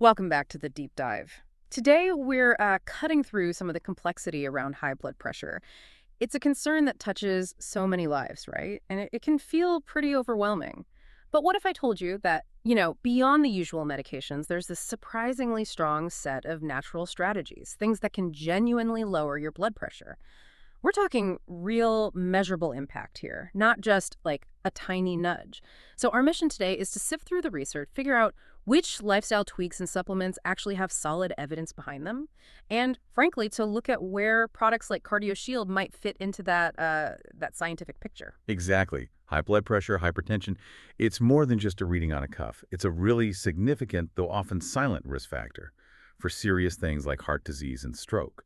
Welcome back to the deep dive. Today, we're cutting through some of the complexity around high blood pressure. It's a concern that touches so many lives, right? And it can feel pretty overwhelming. But what if I told you that, beyond the usual medications, there's this surprisingly strong set of natural strategies, things that can genuinely lower your blood pressure? We're talking real measurable impact here, not just like a tiny nudge. So our mission today is to sift through the research, figure out which lifestyle tweaks and supplements actually have solid evidence behind them, and frankly, to look at where products like Cardio Shield might fit into that scientific picture. Exactly. High blood pressure, hypertension, it's more than just a reading on a cuff. It's a really significant, though often silent risk factor for serious things like heart disease and stroke.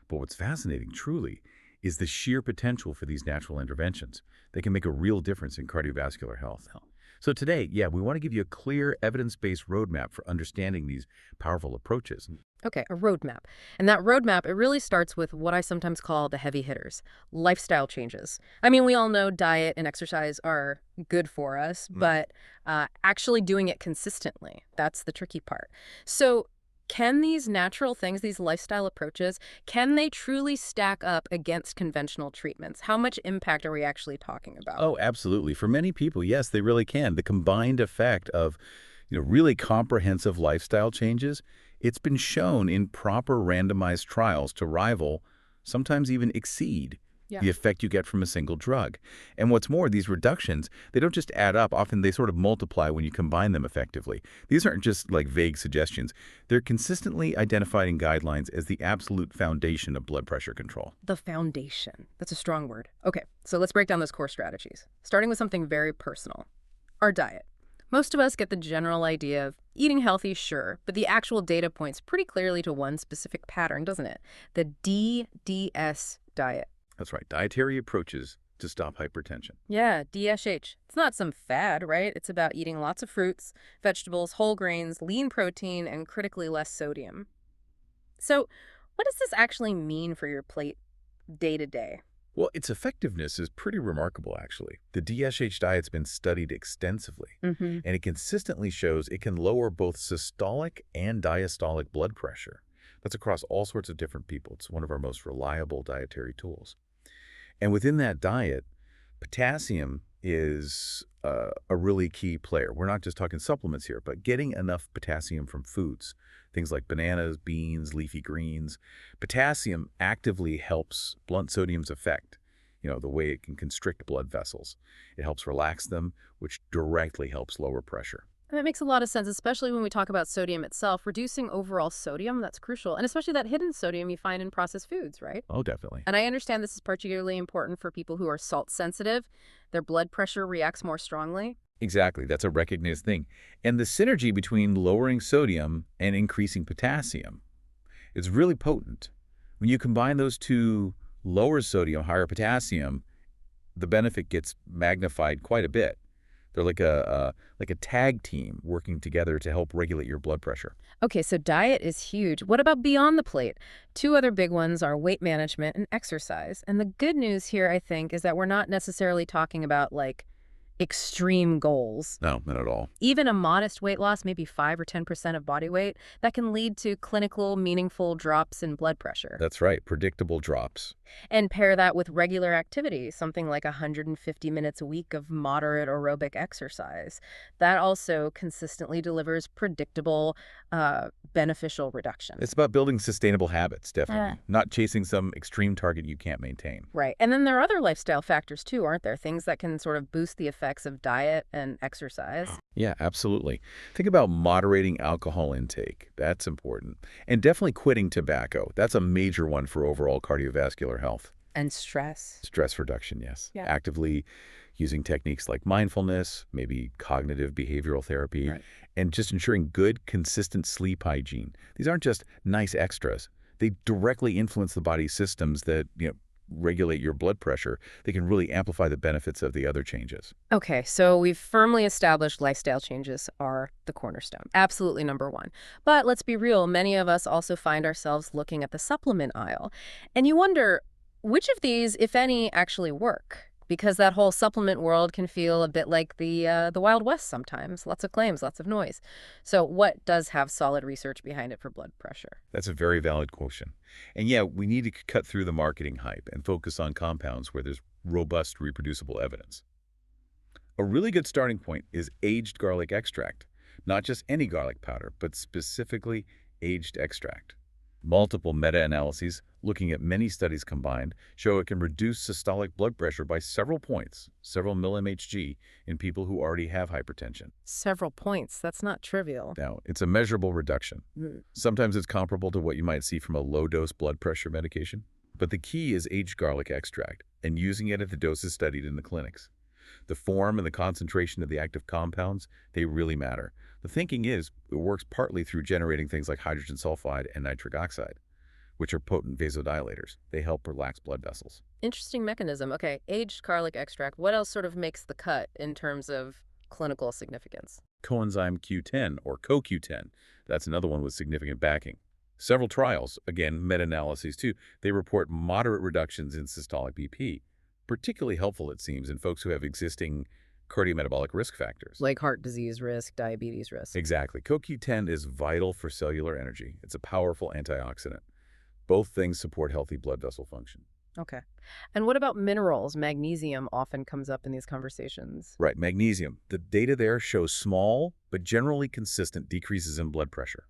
But what's fascinating, truly, is the sheer potential for these natural interventions. They can make a real difference in cardiovascular health. So today, we want to give you a clear, evidence-based roadmap for understanding these powerful approaches. Okay, a roadmap. And that roadmap, it really starts with what I sometimes call the heavy hitters, lifestyle changes. I mean, we all know diet and exercise are good for us, but actually doing it consistently, that's the tricky part. So can these natural things, these lifestyle approaches, can they truly stack up against conventional treatments? How much impact are we actually talking about? Oh, absolutely. For many people, yes, they really can. The combined effect of, really comprehensive lifestyle changes, it's been shown in proper randomized trials to rival, sometimes even exceed, Yeah. the effect you get from a single drug. And what's more, these reductions, they don't just add up. Often they sort of multiply when you combine them effectively. These aren't just like vague suggestions. They're consistently identified in guidelines as the absolute foundation of blood pressure control. The foundation. That's a strong word. Okay, so let's break down those core strategies, starting with something very personal, our diet. Most of us get the general idea of eating healthy, sure, but the actual data points pretty clearly to one specific pattern, doesn't it? The DDS diet. That's right, dietary approaches to stop hypertension. Yeah, DSH. It's not some fad, right? It's about eating lots of fruits, vegetables, whole grains, lean protein, and critically less sodium. So, what does this actually mean for your plate day to day? Well, its effectiveness is pretty remarkable, actually. The DSH diet's been studied extensively, Mm-hmm. and it consistently shows it can lower both systolic and diastolic blood pressure. That's across all sorts of different people. It's one of our most reliable dietary tools. And within that diet, potassium is a really key player. We're not just talking supplements here, but getting enough potassium from foods, things like bananas, beans, leafy greens. Potassium actively helps blunt sodium's effect, the way it can constrict blood vessels. It helps relax them, which directly helps lower pressure. That makes a lot of sense, especially when we talk about sodium itself. Reducing overall sodium, that's crucial. And especially that hidden sodium you find in processed foods, right? Oh, definitely. And I understand this is particularly important for people who are salt sensitive. Their blood pressure reacts more strongly. Exactly. That's a recognized thing. And the synergy between lowering sodium and increasing potassium is really potent. When you combine those two, lower sodium, higher potassium, the benefit gets magnified quite a bit. They're like a tag team working together to help regulate your blood pressure. Okay, so diet is huge. What about beyond the plate? Two other big ones are weight management and exercise. And the good news here, I think, is that we're not necessarily talking about like extreme goals. No, not at all. Even a modest weight loss, maybe 5 or 10% of body weight, that can lead to clinical, meaningful drops in blood pressure. That's right, predictable drops. And pair that with regular activity, something like 150 minutes a week of moderate aerobic exercise. That also consistently delivers predictable, beneficial reduction. It's about building sustainable habits, definitely, not chasing some extreme target you can't maintain. Right. And then there are other lifestyle factors too, aren't there? Things that can sort of boost the effects of diet and exercise. Yeah, absolutely. Think about moderating alcohol intake. That's important. And definitely quitting tobacco. That's a major one for overall cardiovascular health. And stress. Stress reduction, yes. Yeah. Actively using techniques like mindfulness, maybe cognitive behavioral therapy, Right. and just ensuring good, consistent sleep hygiene. These aren't just nice extras. They directly influence the body's systems that, regulate your blood pressure. They can really amplify the benefits of the other changes. Okay, so we've firmly established lifestyle changes are the cornerstone. Absolutely number one. But let's be real, many of us also find ourselves looking at the supplement aisle. And you wonder, which of these, if any, actually work? because that whole supplement world can feel a bit like the Wild West sometimes. Lots of claims, lots of noise. So what does have solid research behind it for blood pressure? That's a very valid question. And yeah, we need to cut through the marketing hype and focus on compounds where there's robust, reproducible evidence. A really good starting point is aged garlic extract. Not just any garlic powder, but specifically aged extract. Multiple meta-analyses, looking at many studies combined, show it can reduce systolic blood pressure by several points, several mmHg, in people who already have hypertension. Several points. That's not trivial. Now, it's a measurable reduction. Mm. Sometimes it's comparable to what you might see from a low-dose blood pressure medication. But the key is aged garlic extract and using it at the doses studied in the clinics. The form and the concentration of the active compounds, they really matter. The thinking is it works partly through generating things like hydrogen sulfide and nitric oxide, which are potent vasodilators. They help relax blood vessels. Interesting mechanism. Okay, aged garlic extract. What else sort of makes the cut in terms of clinical significance? Coenzyme Q10 or CoQ10, that's another one with significant backing. Several trials, again, meta-analyses too, they report moderate reductions in systolic BP, particularly helpful, it seems, in folks who have existing cardiometabolic risk factors. Like heart disease risk, diabetes risk. Exactly. CoQ10 is vital for cellular energy. It's a powerful antioxidant. Both things support healthy blood vessel function. Okay. And what about minerals? Magnesium often comes up in these conversations. Right, magnesium. The data there shows small, but generally consistent decreases in blood pressure.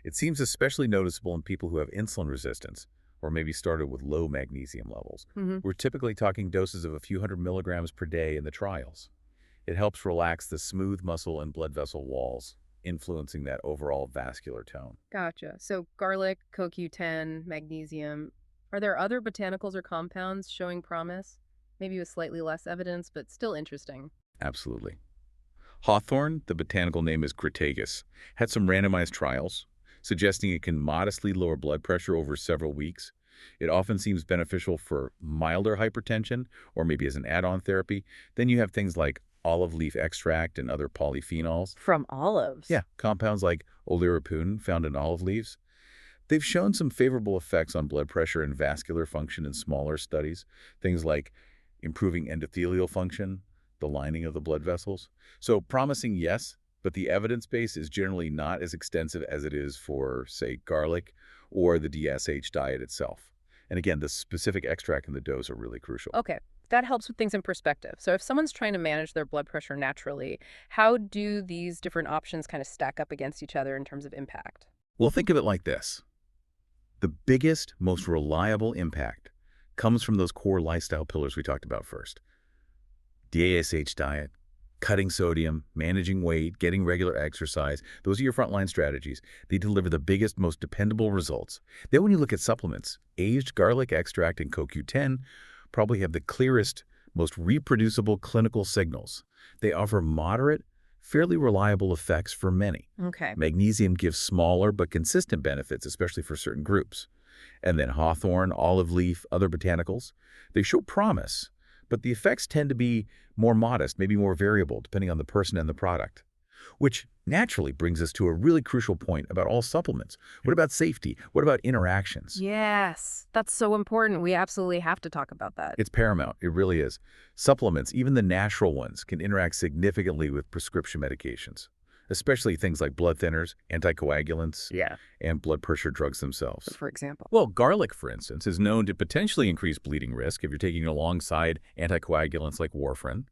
It seems especially noticeable in people who have insulin resistance, or maybe started with low magnesium levels. We're typically talking doses of a few hundred milligrams per day in the trials. It helps relax the smooth muscle and blood vessel walls, influencing that overall vascular tone. Gotcha. So garlic, CoQ10, magnesium. Are there other botanicals or compounds showing promise? Maybe with slightly less evidence, but still interesting. Absolutely. Hawthorn, the botanical name is Crataegus, had some randomized trials, suggesting it can modestly lower blood pressure over several weeks. It often seems beneficial for milder hypertension or maybe as an add-on therapy. Then you have things like olive leaf extract and other polyphenols. From olives? Yeah, compounds like oleuropein found in olive leaves. They've shown some favorable effects on blood pressure and vascular function in smaller studies, things like improving endothelial function, the lining of the blood vessels. So promising, yes, but the evidence base is generally not as extensive as it is for, say, garlic or the DSH diet itself. And again, the specific extract and the dose are really crucial. Okay, that helps with things in perspective. So if someone's trying to manage their blood pressure naturally, how do these different options kind of stack up against each other in terms of impact? Well, think of it like this. The biggest, most reliable impact comes from those core lifestyle pillars we talked about first. DSH diet, cutting sodium, managing weight, getting regular exercise. Those are your frontline strategies. They deliver the biggest, most dependable results. Then when you look at supplements, aged garlic extract and CoQ10 probably have the clearest, most reproducible clinical signals. They offer moderate, fairly reliable effects for many. Okay. Magnesium gives smaller but consistent benefits, especially for certain groups. And then hawthorn, olive leaf, other botanicals, they show promise, but the effects tend to be more modest, maybe more variable, depending on the person and the product. Which naturally brings us to a really crucial point about all supplements. What about safety? What about interactions? Yes, that's so important. We absolutely have to talk about that. It's paramount. It really is. Supplements, even the natural ones, can interact significantly with prescription medications, especially things like blood thinners, anticoagulants, Yeah. and blood pressure drugs themselves. For example. Well, garlic, for instance, is known to potentially increase bleeding risk if you're taking it alongside anticoagulants like warfarin.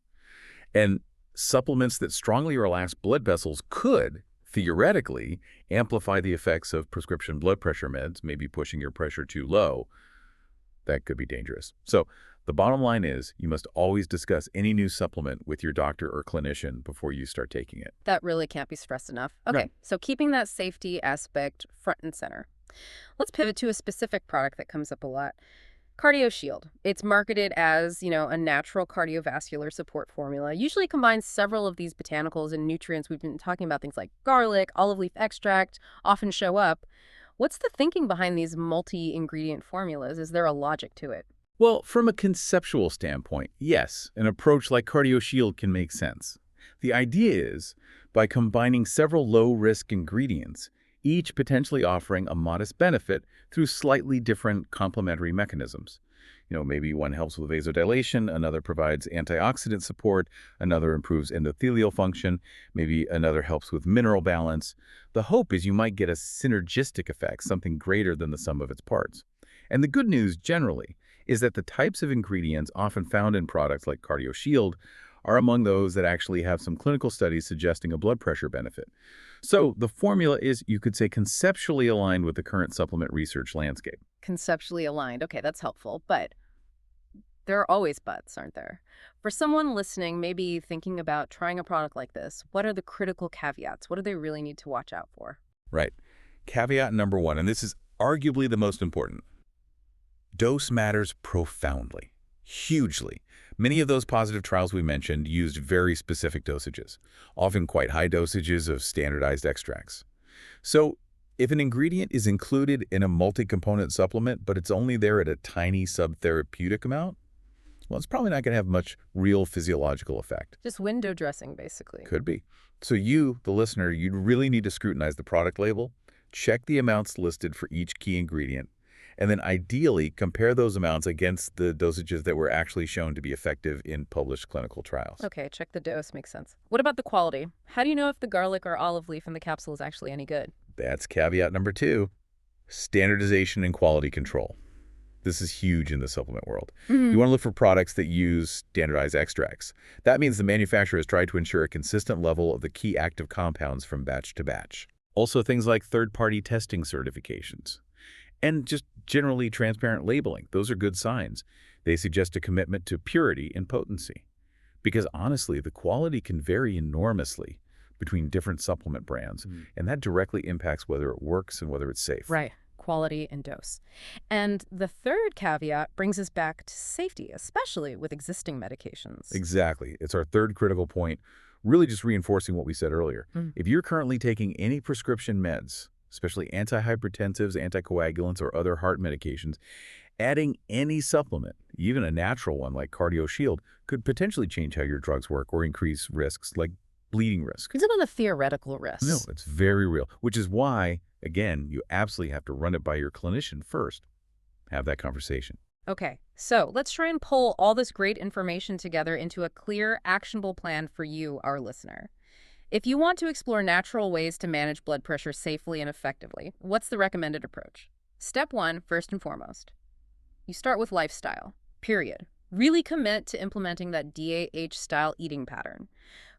And supplements that strongly relax blood vessels could, theoretically, amplify the effects of prescription blood pressure meds, maybe pushing your pressure too low. That could be dangerous. So the bottom line is you must always discuss any new supplement with your doctor or clinician before you start taking it. That really can't be stressed enough. Okay, Right. so keeping that safety aspect front and center. Let's pivot to a specific product that comes up a lot. Cardio Shield. It's marketed as, a natural cardiovascular support formula. Usually combines several of these botanicals and nutrients we've been talking about, things like garlic, olive leaf extract, often show up. What's the thinking behind these multi-ingredient formulas? Is there a logic to it? Well, from a conceptual standpoint, yes, an approach like Cardio Shield can make sense. The idea is, by combining several low-risk ingredients, each potentially offering a modest benefit through slightly different complementary mechanisms. Maybe one helps with vasodilation, another provides antioxidant support, another improves endothelial function, maybe another helps with mineral balance. The hope is you might get a synergistic effect, something greater than the sum of its parts. And the good news, generally, is that the types of ingredients often found in products like CardioShield are among those that actually have some clinical studies suggesting a blood pressure benefit. So the formula is, you could say, conceptually aligned with the current supplement research landscape. Conceptually aligned. Okay, that's helpful. But there are always buts, aren't there? For someone listening, maybe thinking about trying a product like this, what are the critical caveats? What do they really need to watch out for? Right. Caveat number one, and this is arguably the most important. Dose matters profoundly, hugely. Many of those positive trials we mentioned used very specific dosages, often quite high dosages of standardized extracts. So if an ingredient is included in a multi-component supplement, but it's only there at a tiny subtherapeutic amount, well, it's probably not going to have much real physiological effect. Just window dressing, basically. Could be. So you, the listener, you'd really need to scrutinize the product label, check the amounts listed for each key ingredient, and then ideally compare those amounts against the dosages that were actually shown to be effective in published clinical trials. Okay, check the dose. Makes sense. What about the quality? How do you know if the garlic or olive leaf in the capsule is actually any good? That's caveat number two, standardization and quality control. This is huge in the supplement world. You want to look for products that use standardized extracts. That means the manufacturer has tried to ensure a consistent level of the key active compounds from batch to batch. Also, things like third-party testing certifications. And just generally transparent labeling. Those are good signs. They suggest a commitment to purity and potency. Because honestly, the quality can vary enormously between different supplement brands, and that directly impacts whether it works and whether it's safe. Right. Quality and dose. And the third caveat brings us back to safety, especially with existing medications. Exactly. It's our third critical point, really just reinforcing what we said earlier. If you're currently taking any prescription meds, especially antihypertensives, anticoagulants, or other heart medications, adding any supplement, even a natural one like CardioShield, could potentially change how your drugs work or increase risks like bleeding risk. It's not a theoretical risk. No, it's very real, which is why, again, you absolutely have to run it by your clinician first. Have that conversation. Okay, so let's try and pull all this great information together into a clear, actionable plan for you, our listener. If you want to explore natural ways to manage blood pressure safely and effectively, what's the recommended approach? Step one, first and foremost, you start with lifestyle, period. Really commit to implementing that DAH-style eating pattern.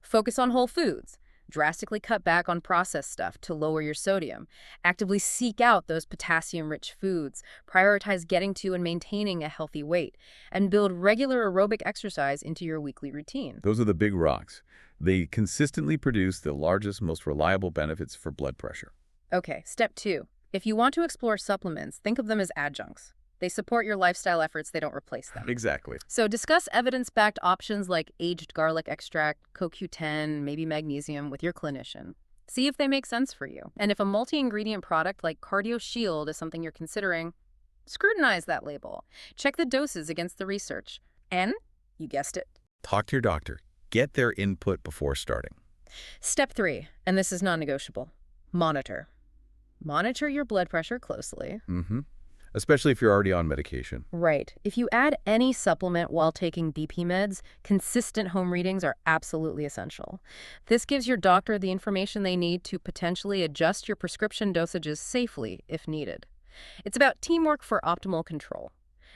Focus on whole foods. Drastically cut back on processed stuff to lower your sodium. Actively seek out those potassium-rich foods. Prioritize getting to and maintaining a healthy weight. And build regular aerobic exercise into your weekly routine. Those are the big rocks. They consistently produce the largest, most reliable benefits for blood pressure. Okay, step two. If you want to explore supplements, think of them as adjuncts. They support your lifestyle efforts, they don't replace them. Exactly. So discuss evidence-backed options like aged garlic extract, CoQ10, maybe magnesium with your clinician. See if they make sense for you. And if a multi-ingredient product like CardioShield is something you're considering, scrutinize that label. Check the doses against the research. And, you guessed it, Talk to your doctor. Get their input before starting. step three, and this is non-negotiable, monitor. Monitor your blood pressure closely. Especially if you're already on medication. Right. If you add any supplement while taking BP meds, consistent home readings are absolutely essential. This gives your doctor the information they need to potentially adjust your prescription dosages safely if needed. It's about teamwork for optimal control.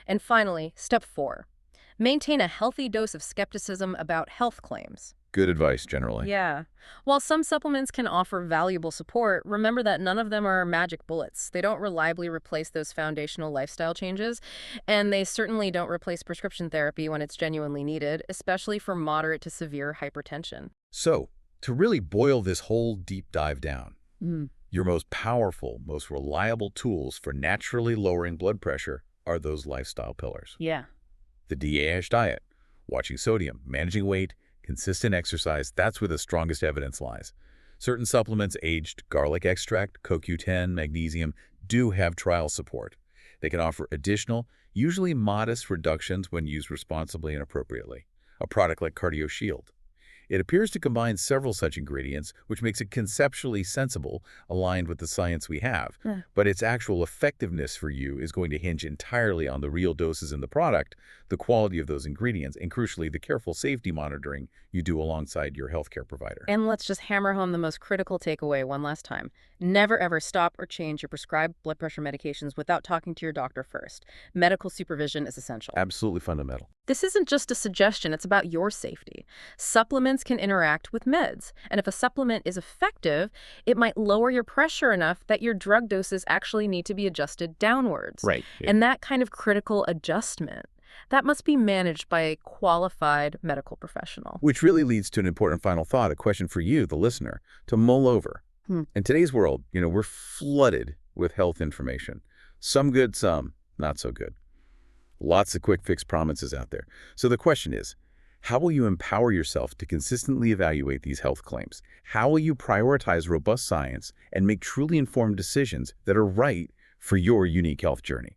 And finally, step four, maintain a healthy dose of skepticism about health claims. Good advice, generally. Yeah. While some supplements can offer valuable support, remember that none of them are magic bullets. They don't reliably replace those foundational lifestyle changes, and they certainly don't replace prescription therapy when it's genuinely needed, especially for moderate to severe hypertension. So, to really boil this whole deep dive down, your most powerful, most reliable tools for naturally lowering blood pressure are those lifestyle pillars. Yeah. The DAH diet, watching sodium, managing weight, consistent exercise, that's where the strongest evidence lies. Certain supplements, aged garlic extract, CoQ10, magnesium, do have trial support. They can offer additional, usually modest reductions when used responsibly and appropriately. A product like CardioShield. It appears to combine several such ingredients, which makes it conceptually sensible, aligned with the science we have. Yeah. But its actual effectiveness for you is going to hinge entirely on the real doses in the product, the quality of those ingredients, and crucially, the careful safety monitoring you do alongside your healthcare provider. And let's just hammer home the most critical takeaway one last time. Never ever stop or change your prescribed blood pressure medications without talking to your doctor first. Medical supervision is essential. Absolutely fundamental. This isn't just a suggestion, it's about your safety. Supplements can interact with meds, and if a supplement is effective, it might lower your pressure enough that your drug doses actually need to be adjusted downwards. Right. Yeah. And that kind of critical adjustment, that must be managed by a qualified medical professional. Which really leads to an important final thought, a question for you, the listener, to mull over. In today's world, we're flooded with health information. Some good, some not so good. Lots of quick fix promises out there. So the question is, how will you empower yourself to consistently evaluate these health claims? How will you prioritize robust science and make truly informed decisions that are right for your unique health journey?